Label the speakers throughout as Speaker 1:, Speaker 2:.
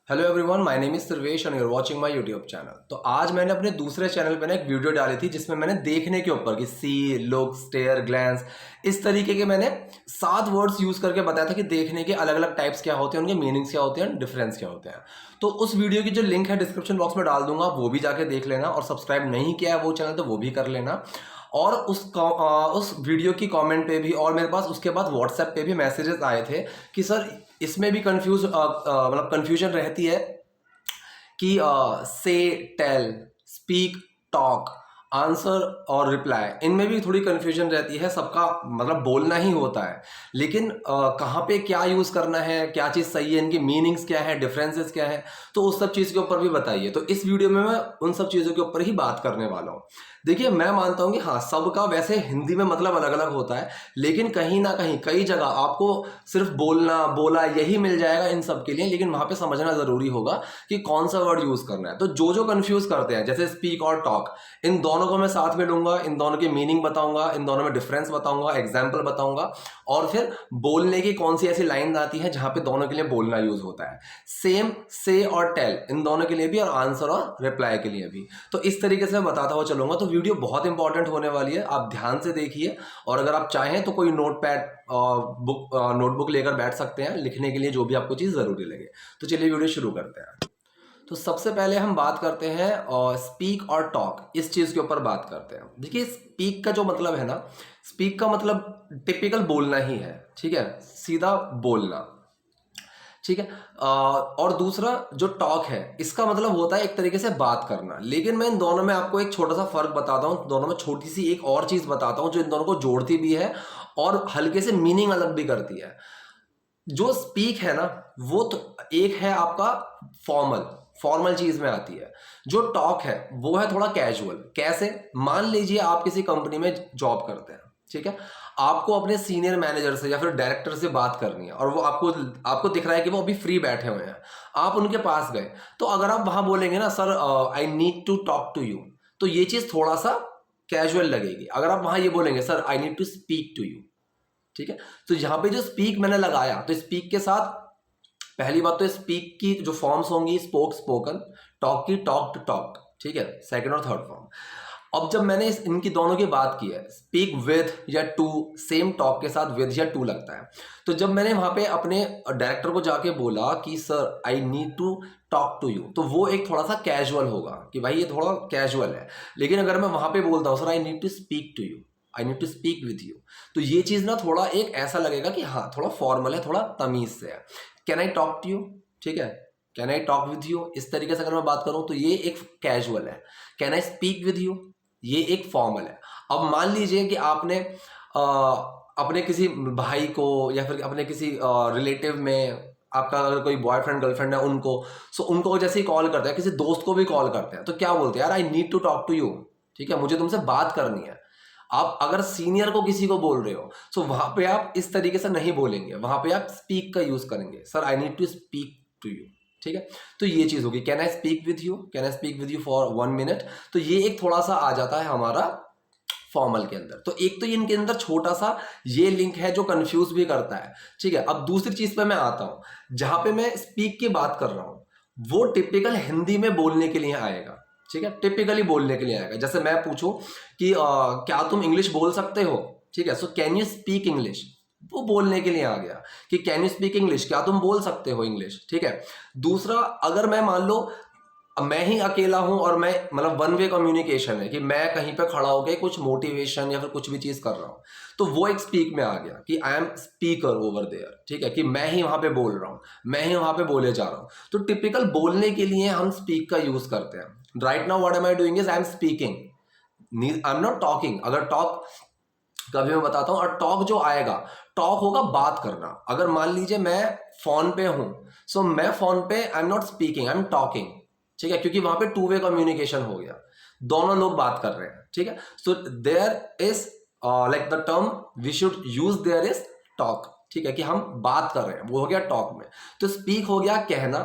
Speaker 1: Hello everyone, my name is Sarvesh and you are watching my YouTube channel. तो आज मैंने अपने दूसरे चैनल पे ना एक वीडियो डाली थी जिसमें मैंने देखने के ऊपर कि सी, लुक, स्टेयर, ग्लैंस, इस तरीके के मैंने 7 वर्ड्स यूज करके बताया था कि देखने के अलग अलग टाइप्स क्या होते हैं, उनके मीनिंग्स क्या होते हैं, डिफरेंस क्या होते हैं। तो उस वीडियो की जो लिंक है डिस्क्रिप्शन बॉक्स में डाल दूंगा, वो भी जाके देख लेना, और सब्सक्राइब नहीं किया है वो चैनल तो वो भी कर लेना। और उस वीडियो की कमेंट पे भी, और मेरे पास उसके बाद व्हाट्सएप पे भी मैसेजेस आए थे कि सर इसमें भी मतलब कंफ्यूजन रहती है कि से, टेल, स्पीक, टॉक, आंसर और रिप्लाई, इनमें भी थोड़ी कंफ्यूजन रहती है। सबका मतलब बोलना ही होता है, लेकिन कहाँ पे क्या यूज़ करना है, क्या चीज़ सही है, इनकी मीनिंग्स क्या है, डिफरेंसेस क्या है, तो उस सब चीज़ के ऊपर भी बताइए। तो इस वीडियो में मैं उन सब चीज़ों के ऊपर ही बात करने वाला हूँ। देखिए, मैं मानता हूँ कि हाँ, सबका वैसे हिंदी में मतलब अलग अलग होता है, लेकिन कहीं ना कहीं कई जगह आपको सिर्फ बोलना, बोला यही मिल जाएगा इन सब के लिए, लेकिन वहाँ पे समझना ज़रूरी होगा कि कौन सा वर्ड यूज़ करना है। तो जो कंफ्यूज करते हैं, जैसे स्पीक और टॉक, इन दोनों को मैं साथ में लूंगा, इन दोनों की मीनिंग बताऊंगा, इन दोनों में डिफरेंस बताऊंगा, एग्जाम्पल बताऊंगा, और फिर बोलने की कौन सी ऐसी लाइन आती है जहां पे दोनों के लिए बोलना यूज होता है। सेम, से और टेल, इन दोनों के लिए भी, और आंसर और रिप्लाई के लिए भी। तो इस तरीके से मैं बताता हुआ चलूंगा। तो वीडियो बहुत इंपॉर्टेंट होने वाली है, आप ध्यान से देखिए। और अगर आप चाहें तो कोई नोटबुक लेकर बैठ सकते हैं लिखने के लिए, जो भी आपको चीज़ ज़रूरी लगे। तो चलिए वीडियो शुरू करते हैं। तो सबसे पहले हम बात करते हैं और स्पीक और टॉक, इस चीज़ के ऊपर बात करते हैं। देखिए, स्पीक का जो मतलब है ना, स्पीक का मतलब टिपिकल बोलना ही है, ठीक है, सीधा बोलना, ठीक है। और दूसरा जो टॉक है, इसका मतलब होता है एक तरीके से बात करना। लेकिन मैं इन दोनों में आपको एक छोटा सा फर्क बताता हूँ, दोनों में छोटी सी एक और चीज़ बताता हूँ जो इन दोनों को जोड़ती भी है और हल्के से मीनिंग अलग भी करती है। जो स्पीक है ना, वो तो एक है आपका फॉर्मल, फॉर्मल चीज में आती है। जो टॉक है वो है थोड़ा कैजुअल। कैसे? मान लीजिए आप किसी कंपनी में जॉब करते हैं, ठीक है, आपको अपने सीनियर मैनेजर से या फिर डायरेक्टर से बात करनी है, और वो आपको आपको दिख रहा है कि वो अभी फ्री बैठे हुए हैं। आप उनके पास गए, तो अगर आप वहां बोलेंगे ना, sir I need to talk to you, तो ये चीज थोड़ा सा कैजुअल लगेगी। अगर आप वहां ये बोलेंगे, sir I need to speak to you, ठीक है, तो यहां पे जो स्पीक मैंने लगाया, तो स्पीक के साथ पहली बात तो स्पीक की जो फॉर्म्स होंगी, स्पोक, स्पोकन, टॉक की टॉक टू टॉक, ठीक है, सेकंड और थर्ड फॉर्म। अब जब मैंने इनकी दोनों की बात की है, स्पीक विद या टू, सेम टॉक के साथ विद या टू लगता है। तो जब मैंने वहां पे अपने डायरेक्टर को जाके बोला कि sir I need to talk to you, तो वो एक थोड़ा सा कैजुअल होगा कि भाई ये थोड़ा कैजुअल है। लेकिन अगर मैं वहां पे बोलता हूँ, sir I need to speak to you, I need to speak with you, तो ये चीज ना थोड़ा एक ऐसा लगेगा कि हाँ, थोड़ा फॉर्मल है, थोड़ा तमीज से है। Can I talk to you, ठीक है, can I talk with you, इस तरीके से अगर मैं बात करूं तो ये एक कैजुअल है। Can I speak with you, ये एक फॉर्मल है। अब मान लीजिए कि आपने अपने किसी भाई को या फिर अपने किसी रिलेटिव में, आपका अगर कोई बॉयफ्रेंड गर्लफ्रेंड है, उनको, सो उनको जैसे ही कॉल करते हैं, किसी दोस्त को भी कॉल करते हैं, तो क्या बोलते हैं, यार I need to talk to you, ठीक है, मुझे तुमसे बात करनी है। आप अगर सीनियर को किसी को बोल रहे हो, तो वहां पे आप इस तरीके से नहीं बोलेंगे, वहां पे आप स्पीक का यूज करेंगे, sir I need to speak to you, ठीक है। तो ये चीज होगी, can I speak with you, can I speak with you for 1 minute. तो ये एक थोड़ा सा आ जाता है हमारा फॉर्मल के अंदर। तो एक तो इनके अंदर छोटा सा ये लिंक है जो कंफ्यूज भी करता है, ठीक है। अब दूसरी चीज पे मैं आता हूं, जहां पे मैं स्पीक की बात कर रहा हूं, वो टिपिकल हिंदी में बोलने के लिए आएगा, ठीक है, टिपिकली बोलने के लिए आएगा। जैसे मैं पूछूं कि क्या तुम इंग्लिश बोल सकते हो, ठीक है, so can you speak English, वो बोलने के लिए आ गया कि कैन यू स्पीक इंग्लिश, क्या तुम बोल सकते हो इंग्लिश, ठीक है। दूसरा, अगर मैं मान लो अब मैं ही अकेला हूं और मैं मतलब वन वे कम्युनिकेशन है कि मैं कहीं पे खड़ा होकर कुछ मोटिवेशन या फिर कुछ भी चीज कर रहा हूं, तो वो एक स्पीक में आ गया कि I am speaker over there, ठीक है, कि मैं ही वहां पे बोल रहा हूं, मैं ही वहां पे बोले जा रहा हूं। तो टिपिकल बोलने के लिए हम स्पीक का यूज करते हैं। Right now what am I doing is I am speaking, I am not talking. अगर टॉक कभी मैं बताता हूं, और टॉक जो आएगा, टॉक होगा बात करना। अगर मान लीजिए मैं फोन पे हूं, सो मैं फोन पे I am not speaking, I am talking, ठीक है, क्योंकि वहां पे टू वे कम्युनिकेशन हो गया, दोनों लोग बात कर रहे हैं, ठीक है। So there is like the term we should use there is talk, ठीक है, कि हम बात कर रहे हैं, वो हो गया टॉक में। तो स्पीक हो गया कहना,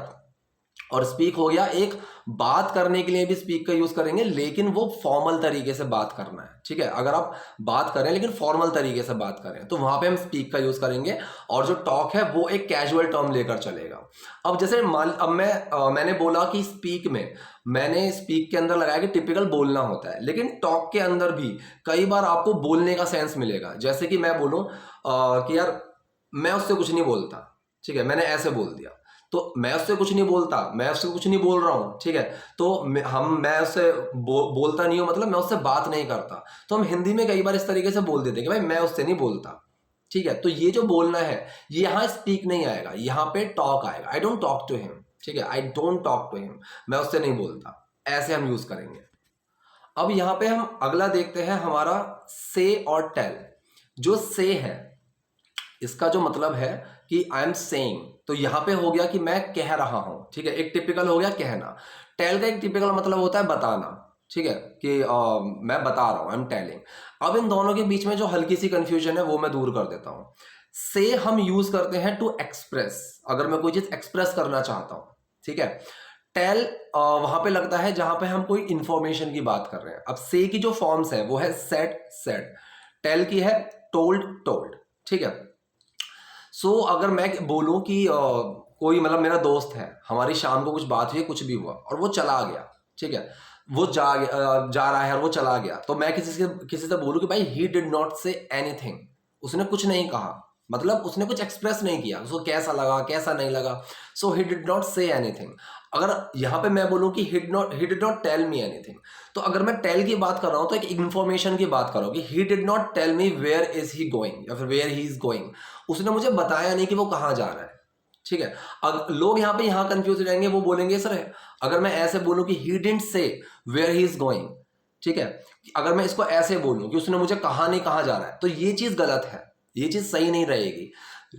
Speaker 1: और स्पीक हो गया एक बात करने के लिए भी स्पीक का यूज करेंगे, लेकिन वो फॉर्मल तरीके से बात करना है, ठीक है। अगर आप बात करें लेकिन फॉर्मल तरीके से बात करें तो वहां पे हम स्पीक का यूज करेंगे, और जो टॉक है वो एक कैजुअल टर्म लेकर चलेगा। अब जैसे अब मैंने बोला कि स्पीक में, मैंने स्पीक के अंदर लगाया कि टिपिकल बोलना होता है, लेकिन टॉक के अंदर भी कई बार आपको बोलने का सेंस मिलेगा। जैसे कि मैं बोलूं कि यार मैं उससे कुछ नहीं बोलता, ठीक है, मैंने ऐसे बोल दिया, तो मैं उससे कुछ नहीं बोलता, मैं उससे कुछ नहीं बोल रहा हूँ, ठीक है। तो मैं उससे बोलता नहीं हूँ, मतलब मैं उससे बात नहीं करता। तो हम हिंदी में कई बार इस तरीके से बोल देते हैं कि भाई मैं उससे नहीं बोलता, ठीक है। तो ये जो बोलना है ये यहाँ स्पीक नहीं आएगा, यहाँ पे टॉक आएगा। I don't talk to him, ठीक है, I don't talk to him, मैं उससे नहीं बोलता, ऐसे हम यूज करेंगे। अब यहाँ पे हम अगला देखते हैं हमारा से और टेल। जो से है इसका जो मतलब है कि आई एम सेइंग, तो यहां पे हो गया कि मैं कह रहा हूं, ठीक है, एक टिपिकल हो गया कहना। टेल का एक टिपिकल मतलब होता है बताना, ठीक है, कि मैं बता रहा हूं, आई एम टेलिंग। अब इन दोनों के बीच में जो हल्की सी कंफ्यूजन है वो मैं दूर कर देता हूं। से हम यूज करते हैं टू एक्सप्रेस, अगर मैं कोई चीज एक्सप्रेस करना चाहता हूं, ठीक है। टेल वहां पे लगता है जहां पे हम कोई इंफॉर्मेशन की बात कर रहे हैं। अब से की जो फॉर्म्स है वो है सेड सेड, टेल की है टोल्ड टोल्ड, ठीक है। सो अगर मैं बोलूं कि कोई मतलब मेरा दोस्त है, हमारी शाम को कुछ बात हुई, कुछ भी हुआ और वो चला गया, ठीक है, वो जा रहा है और वो चला गया, तो मैं किसी से बोलूं कि भाई ही डिड नॉट से एनीथिंग, उसने कुछ नहीं कहा, मतलब उसने कुछ एक्सप्रेस नहीं किया, उसको कैसा लगा कैसा नहीं लगा, so he did not say anything. अगर यहां पे मैं बोलूं कि he did not tell me anything, तो अगर मैं टेल की बात कर रहा हूं तो एक इंफॉर्मेशन की बात कर रहा हूं कि he did not tell me where is he going या फिर वेयर ही इज गोइंग, उसने मुझे बताया नहीं कि वो कहां जा रहा है, ठीक है। अब लोग यहाँ कंफ्यूज रहेंगे, वो बोलेंगे सर अगर मैं ऐसे बोलूं कि he didn't say where he is going, ठीक है, अगर मैं इसको ऐसे बोलूं कि उसने मुझे कहा नहीं कहां जा रहा है, तो ये चीज गलत है, ये चीज सही नहीं रहेगी।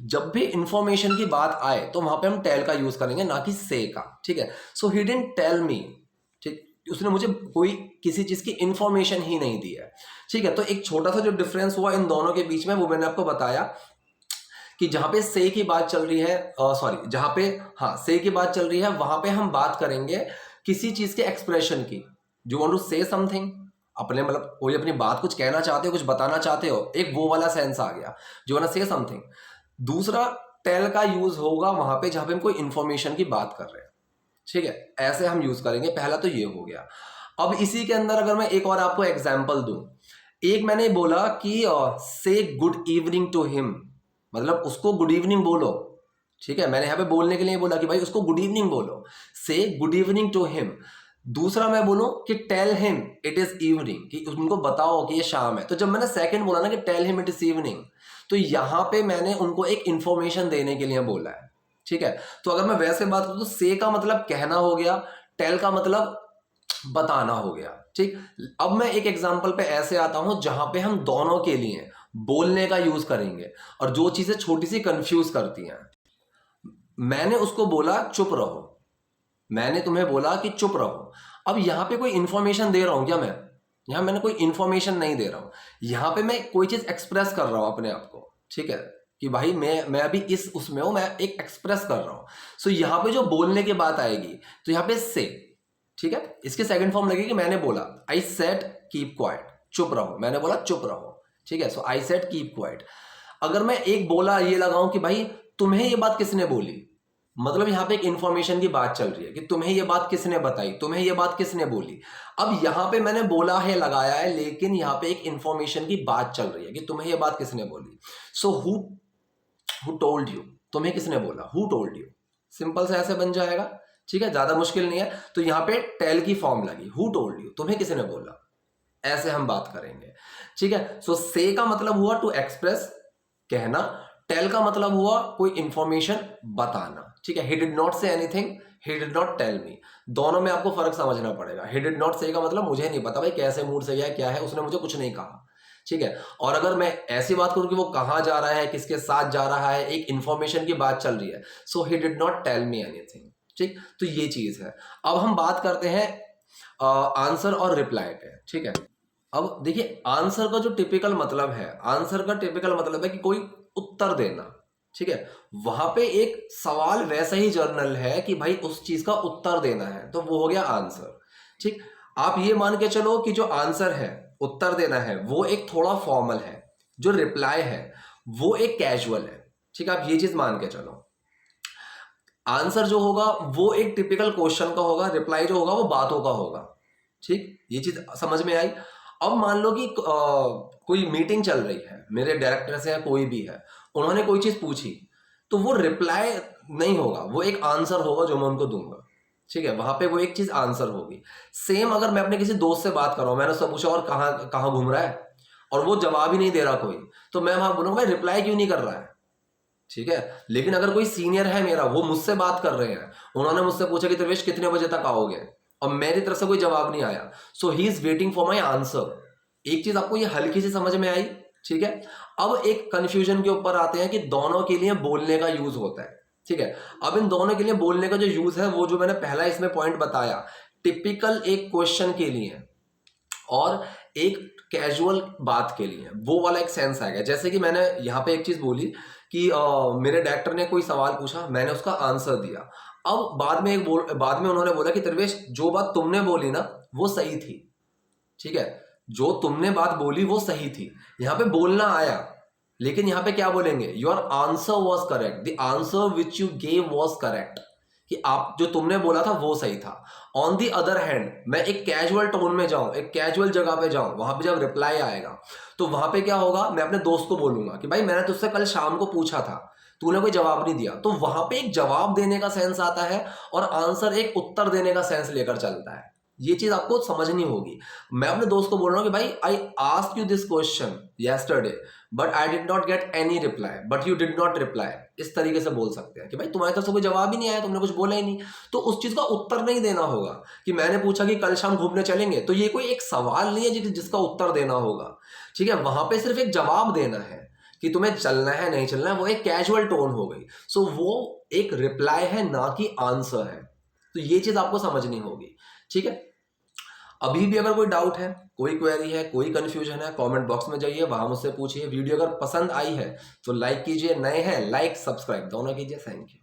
Speaker 1: जब भी इंफॉर्मेशन की बात आए तो वहां पे हम टेल का यूज करेंगे, ना कि से का, ठीक है। So he didn't tell me, ठीक, उसने मुझे कोई किसी चीज की इंफॉर्मेशन ही नहीं दी है, ठीक है। तो एक छोटा सा जो डिफरेंस हुआ इन दोनों के बीच में वो मैंने आपको बताया कि जहां पे से की बात चल रही है, सॉरी, जहां पे हाँ से की बात चल रही है वहां पे हम बात करेंगे किसी चीज के एक्सप्रेशन की। जो वांट टू से समथिंग, अपने मतलब कोई अपनी बात कुछ कहना चाहते हो, कुछ बताना चाहते हो, एक वो वाला सेंस आ गया, जो वांट टू से समथिंग। दूसरा टेल का यूज होगा वहां पे जहां पे हम कोई इंफॉर्मेशन की बात कर रहे हैं, ठीक है, ऐसे हम यूज करेंगे। पहला तो ये हो गया। अब इसी के अंदर अगर मैं एक और आपको एग्जाम्पल दूं, एक मैंने बोला कि से गुड इवनिंग टू हिम, मतलब उसको गुड इवनिंग बोलो, ठीक है, मैंने यहाँ पे बोलने के लिए बोला कि भाई उसको गुड इवनिंग बोलो, से गुड इवनिंग टू हिम। दूसरा मैं बोलूं कि tell him it is evening, कि उनको बताओ कि ये शाम है। तो जब मैंने सेकंड बोला ना कि tell him it is evening, तो यहां पे मैंने उनको एक इंफॉर्मेशन देने के लिए बोला है, ठीक है। तो अगर मैं वैसे बात करूं तो से का मतलब कहना हो गया, टेल का मतलब बताना हो गया, ठीक। अब मैं एक एग्जांपल पे ऐसे आता हूं जहां पे हम दोनों के लिए बोलने का यूज करेंगे और जो चीजें छोटी सी कंफ्यूज करती हैं। मैंने उसको बोला चुप रहो, मैंने तुम्हें बोला कि चुप रहो। अब यहां पे कोई इंफॉर्मेशन दे रहा हूं क्या मैं? यहां मैंने कोई इंफॉर्मेशन नहीं दे रहा हूं, यहां पे मैं कोई चीज एक्सप्रेस कर रहा हूं अपने आप को, ठीक है, कि भाई मैं अभी इस उसमें हूं, मैं एक एक्सप्रेस कर रहा हूं। सो यहां पे जो बोलने की बात आएगी तो यहां पे से, ठीक है, इसके सेकंड फॉर्म लगेगी मैंने बोला आई सेड कीप क्वाइट, चुप रहो, मैंने बोला चुप रहो, ठीक है। सो आई सेड कीप क्वाइट। अगर मैं एक बोला ये लगाऊं कि भाई तुम्हें ये बात किसने बोली, मतलब यहां पे एक इंफॉर्मेशन की बात चल रही है कि तुम्हें ये बात किसने बताई, तुम्हें ये बात किसने बोली। अब यहां पे मैंने बोला है लगाया है, लेकिन यहां पे एक इंफॉर्मेशन की बात चल रही है कि तुम्हें ये बात किसने बोली। सो हु टोल्ड यू, तुम्हें किसने बोला, हु टोल्ड यू, सिंपल से ऐसे बन जाएगा, ठीक है, ज्यादा मुश्किल नहीं है। तो यहां पे टेल की फॉर्म लगी, हु टोल्ड यू, तुम्हें किसने बोला, ऐसे हम बात करेंगे, ठीक है। सो से का मतलब हुआ टू एक्सप्रेस, कहना। टेल का मतलब हुआ कोई इंफॉर्मेशन बताना, ठीक है। He did not say anything, he did not tell me, दोनों में आपको फर्क समझना पड़ेगा। ही डिड नॉट से का मतलब मुझे नहीं पता भाई कैसे मूड से गया क्या है, उसने मुझे कुछ नहीं कहा, ठीक है। और अगर मैं ऐसी बात करूं कि वो कहां जा रहा है, किसके साथ जा रहा है, एक इंफॉर्मेशन की बात चल रही है, so he did not tell me anything, ठीक। तो ये चीज है। अब हम बात करते हैं आंसर और रिप्लाई पे, ठीक है। अब देखिए आंसर का जो टिपिकल मतलब है, आंसर का टिपिकल मतलब है कि कोई उत्तर देना, ठीक है, वहां पे एक सवाल वैसा ही जर्नल है कि भाई उस चीज का उत्तर देना है, तो वो हो गया आंसर। ठीक, आप ये मान के चलो कि जो आंसर है, उत्तर देना है, वो एक थोड़ा फॉर्मल है, जो रिप्लाई है वो एक कैजुअल है। ठीक है, आप ये चीज मान के चलो। आंसर जो होगा वो एक टिपिकल क्वेश्चन का होगा, रिप्लाई जो होगा वो बातों का होगा। ठीक, ये चीज समझ में आई। अब मान लो कि कोई मीटिंग चल रही है, मेरे डायरेक्टर से या कोई भी है, उन्होंने कोई चीज पूछी, तो वो रिप्लाई नहीं होगा, वो एक आंसर होगा जो मैं उनको दूंगा। ठीक है, वहां पे वो एक चीज आंसर होगी। सेम अगर मैं अपने किसी दोस्त से बात कर रहा हूं, मैंने उससे पूछा और कहाँ कहाँ घूम रहा है, और वो जवाब ही नहीं दे रहा कोई, तो मैं वहां बोलूंगा भाई रिप्लाई क्यों नहीं कर रहा है। ठीक है, लेकिन अगर कोई सीनियर है मेरा, वो मुझसे बात कर रहे हैं, उन्होंने मुझसे पूछा कि देवेश कितने बजे तक आओगे, और मेरी तरफ से कोई जवाब नहीं आया, so he is waiting for my answer. एक चीज आपको ये हल्की सी समझ में आई। ठीक है, अब एक कंफ्यूजन के ऊपर आते हैं कि दोनों के लिए बोलने का यूज होता है। ठीक है, अब इन दोनों के लिए बोलने का जो यूज है, वो जो मैंने पहला इसमें पॉइंट बताया, टिपिकल एक क्वेश्चन के लिए और एक कैजुअल बात के लिए, वो वाला एक सेंस आएगा। जैसे कि मैंने यहाँ पे एक चीज बोली कि मेरे डायरेक्टर ने कोई सवाल पूछा, मैंने उसका आंसर दिया। अब बाद में उन्होंने बोला कि तरवेश जो बात तुमने बोली ना वो सही थी। ठीक है, जो तुमने बात बोली वो सही थी, यहाँ पे बोलना आया, लेकिन यहाँ पे क्या बोलेंगे, your answer was correct, the answer which you gave was correct, कि आप जो तुमने बोला था वो सही था। ऑन दी अदर हैंड, मैं एक कैजुअल टोन में जाऊं, एक कैजुअल जगह पे जाऊं, वहां पे जब रिप्लाई आएगा तो वहां पे क्या होगा, मैं अपने दोस्त को बोलूंगा कि भाई मैंने तुझसे कल शाम को पूछा था, तूने कोई जवाब नहीं दिया। तो वहां पे एक जवाब देने का सेंस आता है और आंसर एक उत्तर देने का सेंस लेकर चलता है। ये चीज आपको समझनी होगी। मैं अपने दोस्त को बोल रहा हूँ कि भाई I asked you this question yesterday but I did not get any reply but you did not reply. इस तरीके से बोल सकते हैं कि भाई तुम्हारी तरफ से कोई जवाब ही नहीं आया, तुमने कुछ बोला ही नहीं, तो उस चीज का उत्तर नहीं देना होगा। कि मैंने पूछा कि कल शाम घूमने चलेंगे, तो ये कोई एक सवाल नहीं है जिसका उत्तर देना होगा। ठीक है, वहां पे सिर्फ एक जवाब देना है कि तुम्हें चलना है नहीं चलना है, वो एक कैजुअल टोन हो गई। सो वो एक रिप्लाई है, ना कि आंसर है। तो ये चीज आपको समझनी होगी। ठीक है, अभी भी अगर कोई डाउट है, कोई क्वेरी है, कोई कंफ्यूजन है, कमेंट बॉक्स में जाइए, वहां मुझसे पूछिए। वीडियो अगर पसंद आई है तो लाइक कीजिए, नए हैं लाइक सब्सक्राइब दोनों कीजिए। Thank you.